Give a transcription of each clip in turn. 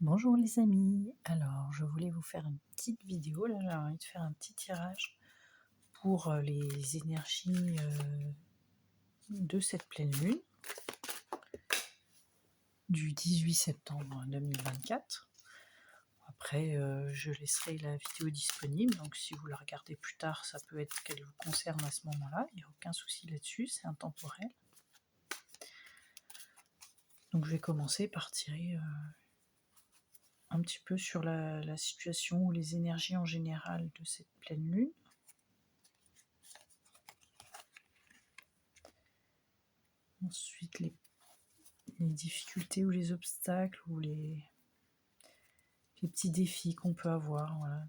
Bonjour les amis, alors je voulais vous faire une petite vidéo, là j'ai envie de faire un petit tirage pour les énergies de cette pleine lune du 18 septembre 2024. Après je laisserai la vidéo disponible, donc si vous la regardez plus tard ça peut être qu'elle vous concerne à ce moment-là, il n'y a aucun souci là-dessus, c'est intemporel. Donc je vais commencer par tirer un petit peu sur la situation ou les énergies en général de cette pleine lune. Ensuite, les difficultés ou les obstacles ou les petits défis qu'on peut avoir voilà,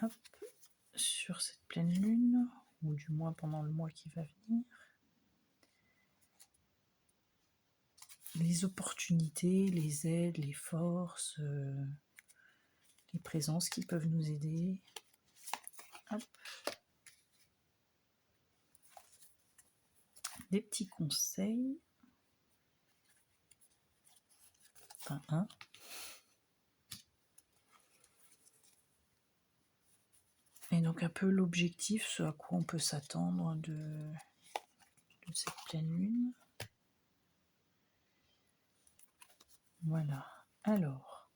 hop, sur cette pleine lune, ou du moins pendant le mois qui va venir. Les opportunités, les aides, les forces, les présences qui peuvent nous aider. Hop. Des petits conseils. Enfin, un. Et donc un peu l'objectif, ce à quoi on peut s'attendre de cette pleine lune. Voilà. Alors,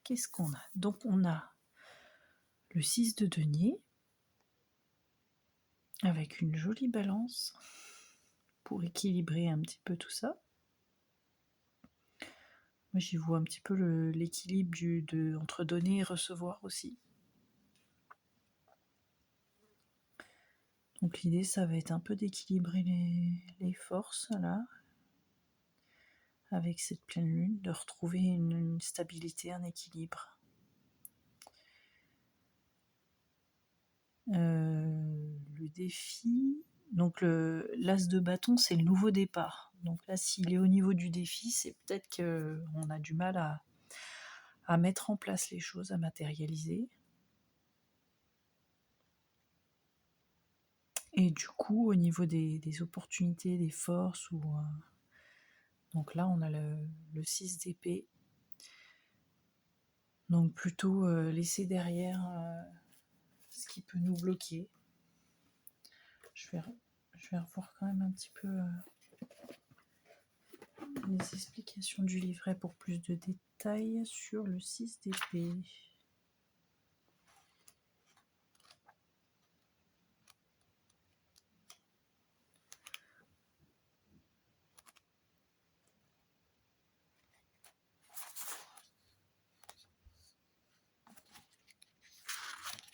qu'est-ce qu'on a? Donc on a le 6 de denier, avec une jolie balance pour équilibrer un petit peu tout ça. Moi j'y vois un petit peu l'équilibre entre donner et recevoir aussi. Donc l'idée ça va être un peu d'équilibrer les forces là, avec cette pleine lune, de retrouver une stabilité, un équilibre. Le défi, donc l'as de bâton c'est le nouveau départ. Donc là s'il est au niveau du défi, c'est peut-être qu'on a du mal à mettre en place les choses, à matérialiser. Et du coup, au niveau des opportunités, des forces, donc là on a le 6 d'épée. Donc plutôt laisser derrière ce qui peut nous bloquer. Je vais revoir quand même un petit peu les explications du livret pour plus de détails sur le 6 d'épée.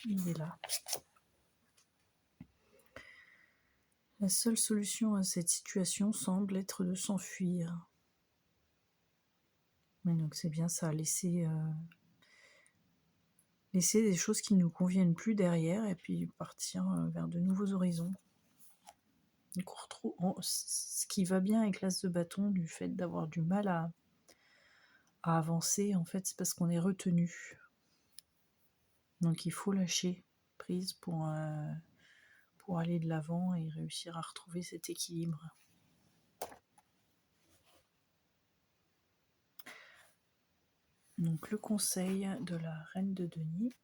Il est là. La seule solution à cette situation semble être de s'enfuir. Mais donc c'est bien ça, laisser des choses qui ne nous conviennent plus derrière et puis partir vers de nouveaux horizons. Donc on retrouve ce qui va bien avec l'as de bâton, du fait d'avoir du mal à avancer, en fait c'est parce qu'on est retenu. Donc il faut lâcher prise pour aller de l'avant et réussir à retrouver cet équilibre. Donc le conseil de la reine de denier.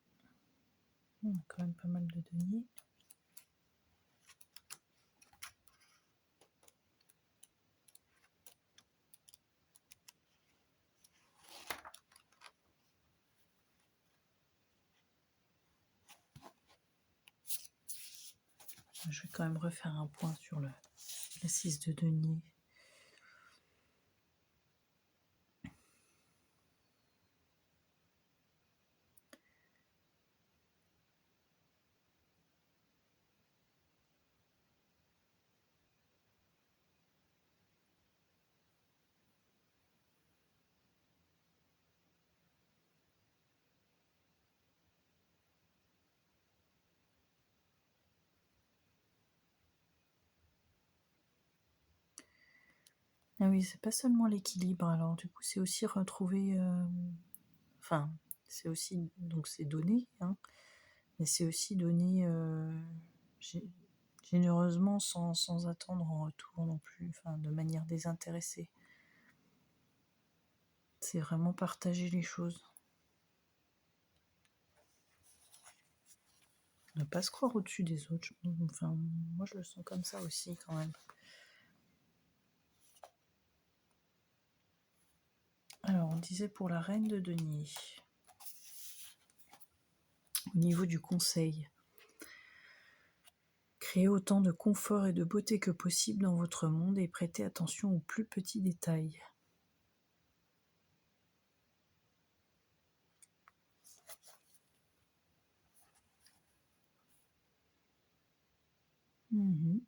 On a quand même pas mal de deniers. Je vais quand même refaire un point sur la 6 de denier. Ah oui, c'est pas seulement l'équilibre, alors du coup c'est aussi retrouver... Enfin, c'est aussi... Donc c'est donner, hein, mais c'est aussi donner... J'ai généreusement sans attendre en retour non plus, enfin de manière désintéressée. C'est vraiment partager les choses. Ne pas se croire au-dessus des autres. Enfin, moi je le sens comme ça aussi quand même. Alors, on disait pour la reine de denier, au niveau du conseil, créez autant de confort et de beauté que possible dans votre monde et prêtez attention aux plus petits détails. Mhm.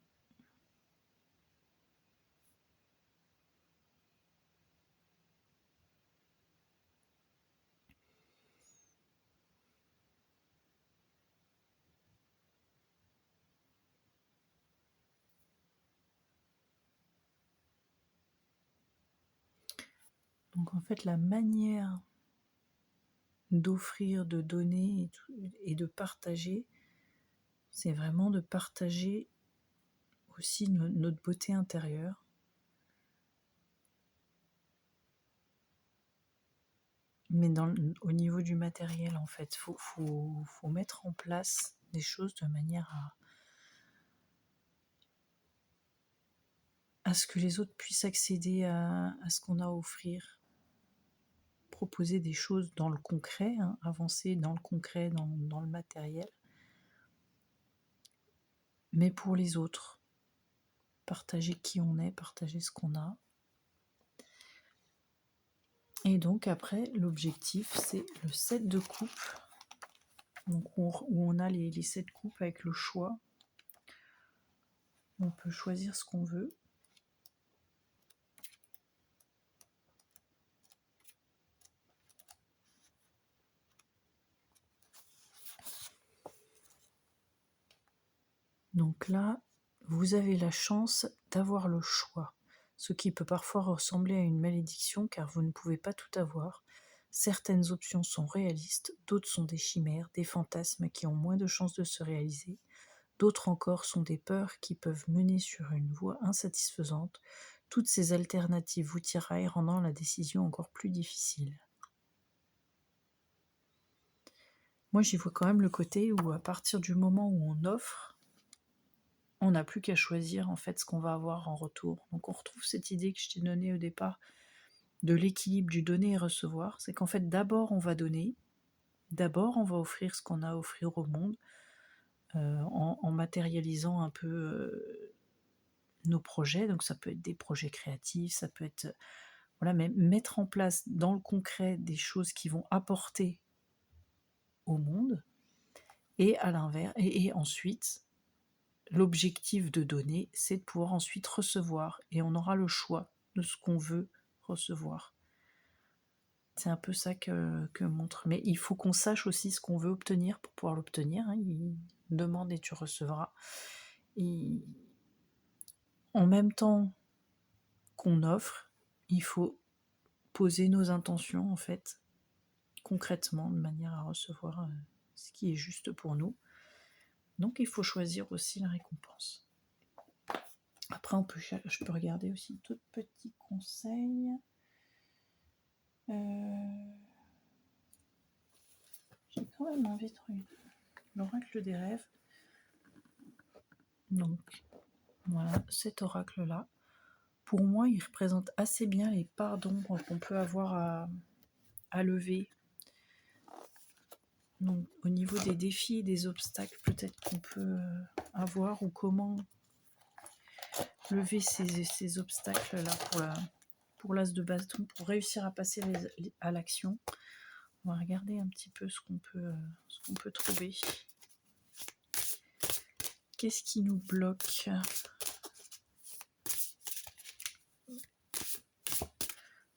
Donc en fait, la manière d'offrir, de donner et de partager, c'est vraiment de partager aussi notre beauté intérieure. Mais au niveau du matériel, en fait, faut mettre en place des choses de manière à ce que les autres puissent accéder à ce qu'on a à offrir. Proposer des choses dans le concret, hein, avancer dans le concret, dans le matériel. Mais pour les autres, partager qui on est, partager ce qu'on a. Et donc après, l'objectif, c'est le set de coupe, donc où on a les 7 coupes avec le choix. On peut choisir ce qu'on veut. Donc là, vous avez la chance d'avoir le choix, ce qui peut parfois ressembler à une malédiction car vous ne pouvez pas tout avoir. Certaines options sont réalistes, d'autres sont des chimères, des fantasmes qui ont moins de chances de se réaliser, d'autres encore sont des peurs qui peuvent mener sur une voie insatisfaisante. Toutes ces alternatives vous tiraillent, rendant la décision encore plus difficile. Moi, j'y vois quand même le côté où, à partir du moment où on offre, on n'a plus qu'à choisir en fait ce qu'on va avoir en retour. Donc on retrouve cette idée que je t'ai donnée au départ de l'équilibre du donner et recevoir. C'est qu'en fait d'abord on va donner, d'abord on va offrir ce qu'on a à offrir au monde, en matérialisant un peu nos projets. Donc ça peut être des projets créatifs, ça peut être voilà, mais mettre en place dans le concret des choses qui vont apporter au monde. Et à l'inverse, et ensuite l'objectif de donner, c'est de pouvoir ensuite recevoir, et on aura le choix de ce qu'on veut recevoir. C'est un peu ça que montre. Mais il faut qu'on sache aussi ce qu'on veut obtenir pour pouvoir l'obtenir. Hein. Il demande et tu recevras. Et en même temps qu'on offre, il faut poser nos intentions, en fait, concrètement, de manière à recevoir ce qui est juste pour nous. Donc il faut choisir aussi la récompense. Après, je peux regarder aussi d'autres petits conseils. J'ai quand même envie de regarder l'oracle des rêves. Donc, voilà, cet oracle-là, pour moi, il représente assez bien les parts d'ombre qu'on peut avoir à lever. Donc, au niveau des défis, des obstacles, peut-être qu'on peut avoir, ou comment lever ces obstacles-là pour l'as de bâton, pour réussir à passer à l'action. On va regarder un petit peu ce qu'on peut trouver. Qu'est-ce qui nous bloque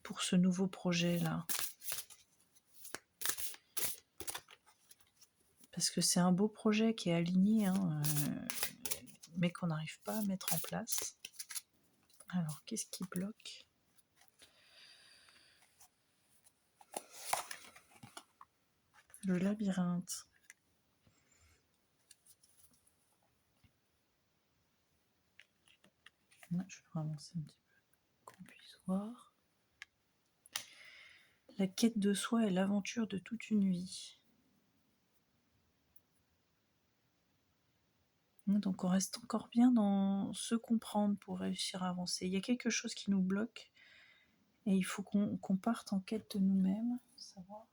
pour ce nouveau projet-là? Parce que c'est un beau projet qui est aligné, hein, mais qu'on n'arrive pas à mettre en place. Alors, qu'est-ce qui bloque? Le labyrinthe. Là, je vais avancer un petit peu, qu'on puisse voir. La quête de soi est l'aventure de toute une vie. Donc on reste encore bien dans se comprendre pour réussir à avancer. Il y a quelque chose qui nous bloque et il faut qu'on parte en quête de nous-mêmes. Savoir.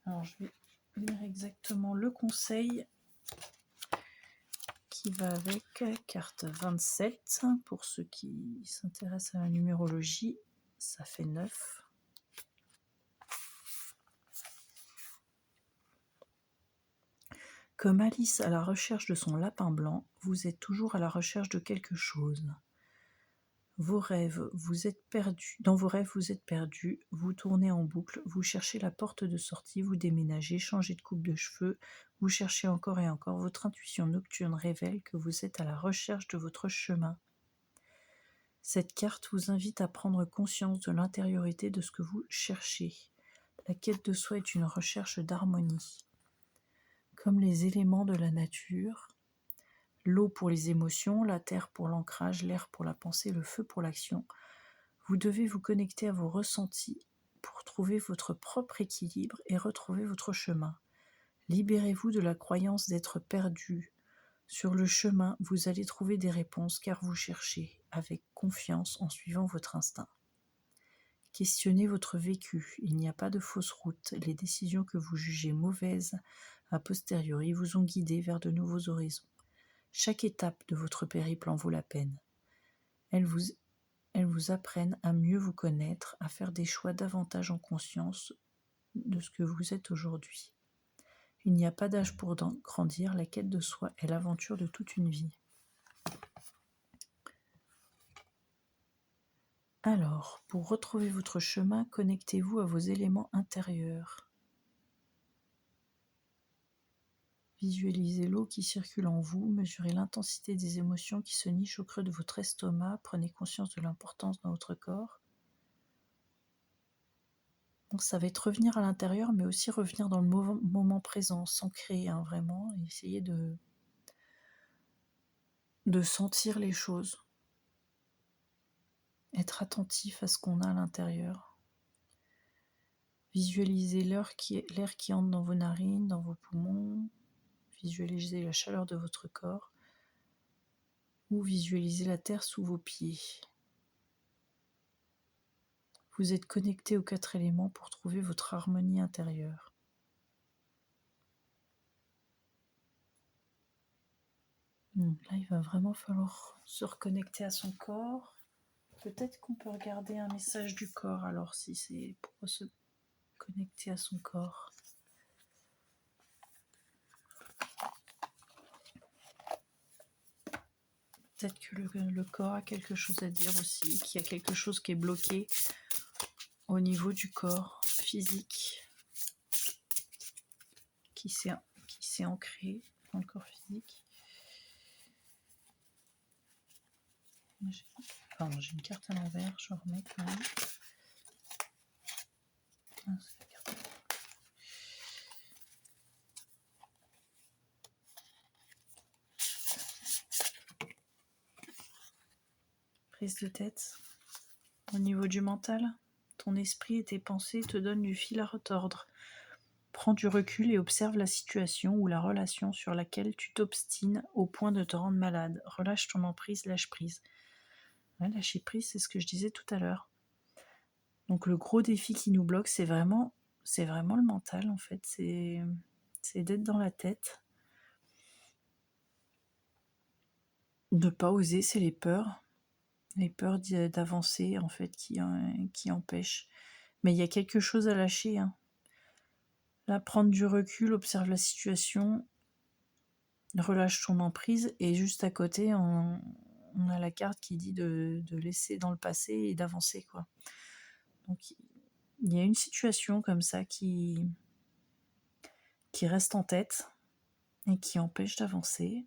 Alors je vais lire exactement le conseil qui va avec carte 27. Pour ceux qui s'intéressent à la numérologie, ça fait 9. Comme Alice à la recherche de son lapin blanc, vous êtes toujours à la recherche de quelque chose. Dans vos rêves, vous êtes perdu, vous tournez en boucle, vous cherchez la porte de sortie, vous déménagez, changez de coupe de cheveux, vous cherchez encore et encore. Votre intuition nocturne révèle que vous êtes à la recherche de votre chemin. Cette carte vous invite à prendre conscience de l'intériorité de ce que vous cherchez. La quête de soi est une recherche d'harmonie. Comme les éléments de la nature, l'eau pour les émotions, la terre pour l'ancrage, l'air pour la pensée, le feu pour l'action, vous devez vous connecter à vos ressentis pour trouver votre propre équilibre et retrouver votre chemin. Libérez-vous de la croyance d'être perdu. Sur le chemin, vous allez trouver des réponses car vous cherchez avec confiance en suivant votre instinct. Questionnez votre vécu, il n'y a pas de fausse route. Les décisions que vous jugez mauvaises a posteriori vous ont guidé vers de nouveaux horizons. Chaque étape de votre périple en vaut la peine. Elles vous apprennent à mieux vous connaître, à faire des choix davantage en conscience de ce que vous êtes aujourd'hui. Il n'y a pas d'âge pour grandir, la quête de soi est l'aventure de toute une vie. Alors, pour retrouver votre chemin, connectez-vous à vos éléments intérieurs. Visualisez l'eau qui circule en vous, mesurez l'intensité des émotions qui se nichent au creux de votre estomac, prenez conscience de l'importance dans votre corps. Donc ça va être revenir à l'intérieur, mais aussi revenir dans le moment présent, s'ancrer vraiment, et essayer de sentir les choses, être attentif à ce qu'on a à l'intérieur. Visualisez l'air qui entre dans vos narines, dans vos poumons, visualisez la chaleur de votre corps, ou visualisez la terre sous vos pieds. Vous êtes connecté aux 4 éléments pour trouver votre harmonie intérieure. Là, il va vraiment falloir se reconnecter à son corps. Peut-être qu'on peut regarder un message du corps, alors si c'est pour se connecter à son corps. Peut-être que le corps a quelque chose à dire aussi, qu'il y a quelque chose qui est bloqué au niveau du corps physique, qui s'est ancré dans le corps physique. J'ai une carte à l'envers, je remets quand même. Prise de tête. Au niveau du mental, ton esprit et tes pensées te donnent du fil à retordre. Prends du recul et observe la situation ou la relation sur laquelle tu t'obstines au point de te rendre malade. Relâche ton emprise, lâche prise. Ouais, lâcher prise, c'est ce que je disais tout à l'heure. Donc le gros défi qui nous bloque, c'est vraiment le mental en fait. C'est d'être dans la tête. De ne pas oser, c'est les peurs. Les peurs d'avancer en fait qui empêchent. Mais il y a quelque chose à lâcher. Là, prendre du recul, observe la situation, relâche ton emprise, et juste à côté, on a la carte qui dit de laisser dans le passé et d'avancer, quoi. Donc, il y a une situation comme ça qui reste en tête et qui empêche d'avancer.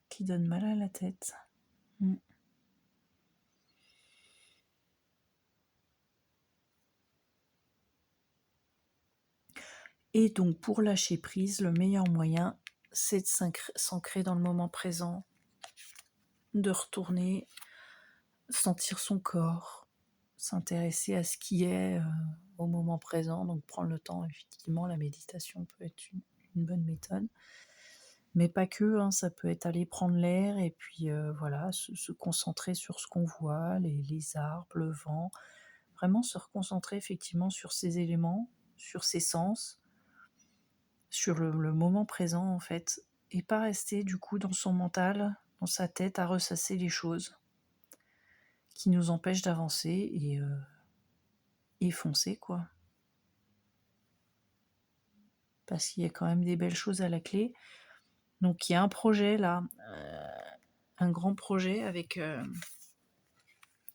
Qui donne mal à la tête. Et donc pour lâcher prise, le meilleur moyen, c'est de s'ancrer dans le moment présent, de retourner, sentir son corps, s'intéresser à ce qui est au moment présent, donc prendre le temps, effectivement, la méditation peut être une bonne méthode. Mais pas que, hein, ça peut être aller prendre l'air et puis voilà, se concentrer sur ce qu'on voit, les arbres, le vent, vraiment se reconcentrer effectivement sur ces éléments, sur ses sens, sur le moment présent en fait, et pas rester du coup dans son mental, dans sa tête à ressasser les choses qui nous empêchent d'avancer et foncer quoi. Parce qu'il y a quand même des belles choses à la clé. Donc il y a un projet là, un grand projet avec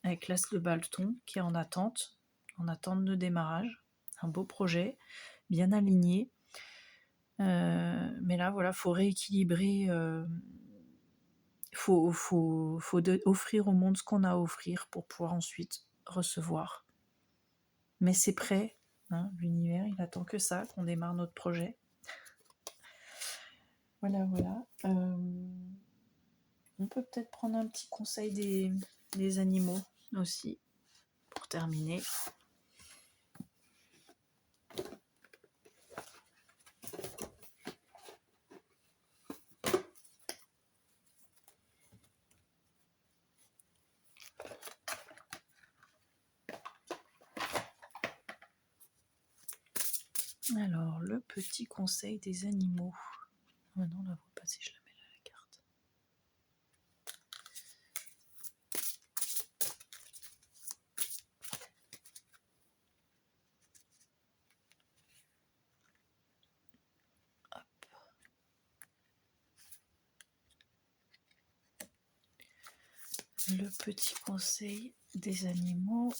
l'As de Baleton qui est en attente de démarrage. Un beau projet, bien aligné. Mais là, voilà, faut rééquilibrer. Faut offrir au monde ce qu'on a à offrir pour pouvoir ensuite recevoir. Mais c'est prêt, hein, l'univers, il attend que ça, qu'on démarre notre projet. Voilà, voilà. On peut peut-être prendre un petit conseil des animaux aussi, pour terminer. Alors, le petit conseil des animaux. Maintenant, on la voit pas si je la mets là, la carte. Le petit conseil des animaux.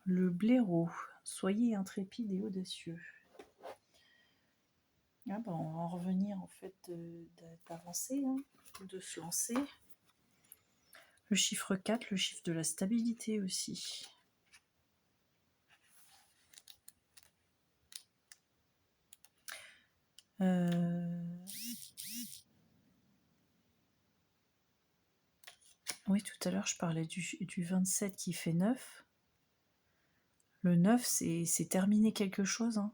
Le blaireau. Soyez intrépide et audacieux. Ah ben, on va en revenir en fait d'avancer, hein, de se lancer. Le chiffre 4, le chiffre de la stabilité aussi. Oui, tout à l'heure, je parlais du 27 qui fait 9. Le 9, c'est terminer quelque chose. Hein.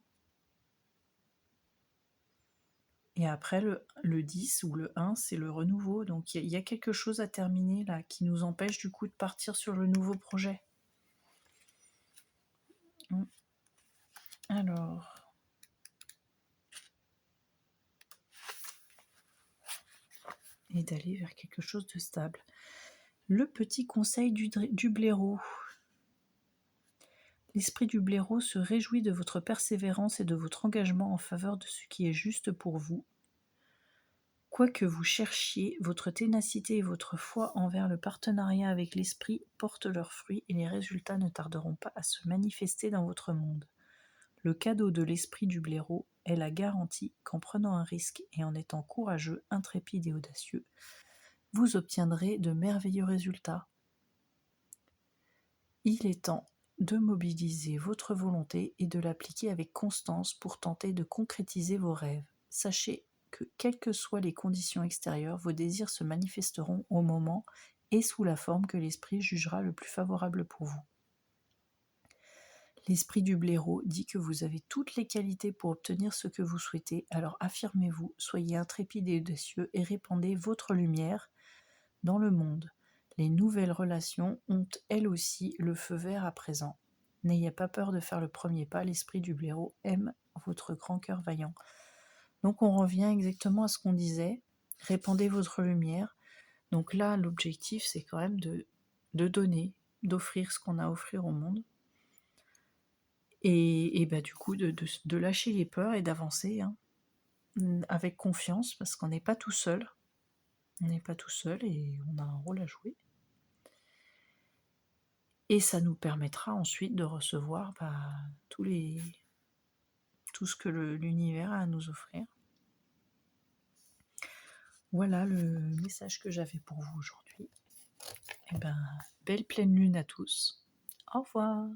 Et après, le 10 ou le 1, c'est le renouveau. Donc, il y a quelque chose à terminer là qui nous empêche du coup de partir sur le nouveau projet. Alors... et d'aller vers quelque chose de stable. Le petit conseil du blaireau. L'esprit du blaireau se réjouit de votre persévérance et de votre engagement en faveur de ce qui est juste pour vous. Quoi que vous cherchiez, votre ténacité et votre foi envers le partenariat avec l'esprit portent leurs fruits et les résultats ne tarderont pas à se manifester dans votre monde. Le cadeau de l'esprit du blaireau est la garantie qu'en prenant un risque et en étant courageux, intrépide et audacieux, vous obtiendrez de merveilleux résultats. Il est temps de mobiliser votre volonté et de l'appliquer avec constance pour tenter de concrétiser vos rêves. Sachez que, quelles que soient les conditions extérieures, vos désirs se manifesteront au moment et sous la forme que l'esprit jugera le plus favorable pour vous. L'esprit du blaireau dit que vous avez toutes les qualités pour obtenir ce que vous souhaitez, alors affirmez-vous, soyez intrépide et audacieux et répandez votre lumière dans le monde. Les nouvelles relations ont elles aussi le feu vert à présent. N'ayez pas peur de faire le premier pas, l'esprit du blaireau aime votre grand cœur vaillant. Donc on revient exactement à ce qu'on disait, répandez votre lumière. Donc là, l'objectif, c'est quand même de donner, d'offrir ce qu'on a à offrir au monde. Et bah, du coup, de lâcher les peurs et d'avancer hein, avec confiance, parce qu'on n'est pas tout seul. On n'est pas tout seul et on a un rôle à jouer. Et ça nous permettra ensuite de recevoir tout ce que l'univers a à nous offrir. Voilà le message que j'avais pour vous aujourd'hui. Et ben, belle pleine lune à tous. Au revoir.